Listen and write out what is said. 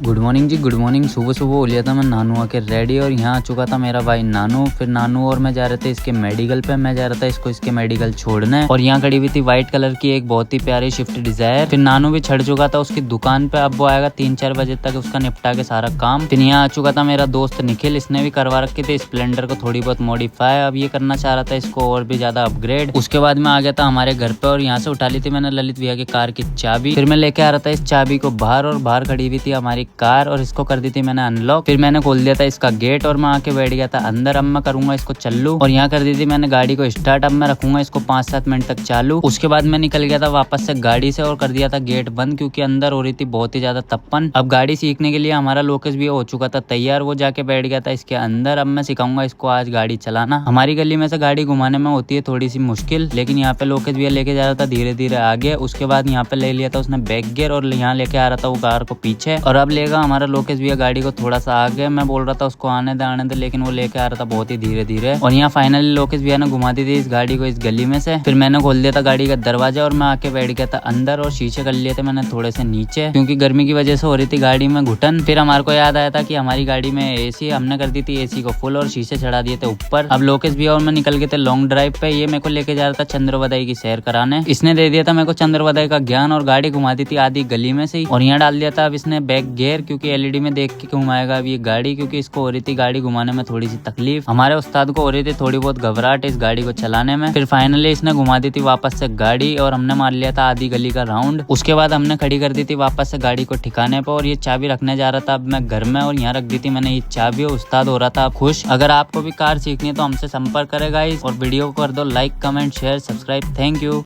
Good morning जी, good morning. सुबह सुबह हो लिया था मैं नानू आके रेडी और यहाँ आ चुका था मेरा भाई नानू। फिर नानू और मैं जा रहे थे इसके मेडिकल पे। मैं जा रहा था इसको इसके मेडिकल छोड़ने और यहाँ खड़ी हुई थी व्हाइट कलर की एक बहुत ही प्यारी स्विफ्ट डिजायर। फिर नानू भी चढ़ चुका था उसकी दुकान पे। अब वो आएगा 3-4 बजे तक उसका निपटा के सारा काम। फिर यहाँ आ चुका था मेरा दोस्त निखिल। इसने भी करवा रखी थी स्प्लेंडर को थोड़ी बहुत मॉडिफाई। अब ये करना चाह रहा था इसको और भी ज्यादा अपग्रेड। उसके बाद मैं आ गया था हमारे घर पे और यहाँ से उठा ली थी मैंने ललित भैया की कार की चाबी। फिर मैं लेके आ रहा था इस चाबी को बाहर और बाहर खड़ी हुई थी हमारी कार और इसको कर दी थी मैंने अनलॉक। फिर मैंने खोल दिया था इसका गेट और मैं आके बैठ गया था अंदर। अब मैं करूंगा इसको चालू और यहाँ कर दी थी मैंने गाड़ी को स्टार्ट। अब मैं रखूंगा इसको 5-7 मिनट तक चालू। उसके बाद मैं निकल गया था वापस से गाड़ी से और कर दिया था गेट बंद क्योंकि अंदर हो रही थी बहुत ही ज्यादा तप्पन। अब गाड़ी सीखने के लिए हमारा लोकेश भी हो चुका था तैयार। वो जाके बैठ गया था इसके अंदर। अब मैं सिखाऊंगा इसको आज गाड़ी चलाना। हमारी गली में से गाड़ी घुमाने में होती है थोड़ी सी मुश्किल, लेकिन यहाँ पे लोकेश भी लेके जा रहा था धीरे धीरे आगे। उसके बाद यहाँ पे ले लिया था उसने बैक गियर और यहाँ लेके आ रहा था वो कार को पीछे। और अब लेगा हमारा लोकेश भी गाड़ी को थोड़ा सा आगे। मैं बोल रहा था उसको आने दे लेकिन वो लेके आ रहा था बहुत ही धीरे धीरे। और यहाँ फाइनली लोकेश भैया ने घुमा दी थी इस गाड़ी को इस गली में से। फिर मैंने खोल दिया था गाड़ी का दरवाजा और मैं आके बैठ गया था अंदर और शीशे कर लिए थे मैंने थोड़े से नीचे क्योंकि गर्मी की वजह से हो रही थी गाड़ी में घुटन। फिर हमारे को याद आया था कि हमारी गाड़ी में एसी, हमने कर दी थी एसी को फुल और शीशे चढ़ा दिए थे ऊपर। अब लोकेश भैया और मैं निकल गए थे लॉन्ग ड्राइव पे। ये मेरे को लेके जा रहा था चंद्रवदाई की सैर कराने। इसने दे दिया था मेरे को चंद्रवदाई का ज्ञान और गाड़ी घुमा दी थी आधी गली में से ही। और यहाँ डाल दिया था अब इसने बैक गियर क्योंकि एलईडी में देख के घुमाएगा अब ये गाड़ी, क्योंकि इसको हो रही थी गाड़ी घुमाने में थोड़ी सी तकलीफ। हमारे उस्ताद को हो रही थी थोड़ी बहुत घबराहट इस गाड़ी को चलाने में। फिर फाइनली इसने घुमा दी थी वापस से गाड़ी और हमने मार लिया था आधी गली का राउंड। उसके बाद हमने खड़ी कर दी थी वापस से गाड़ी को ठिकाने पर और ये चाबी रखने जा रहा था अब मैं घर में और यहाँ रख दी थी मैंने ये चाबी। उस्ताद हो रहा था खुश। अगर आपको भी कार सीखनी है तो हमसे संपर्क करेगा और वीडियो को कर दो like, comment, share, subscribe. Thank you.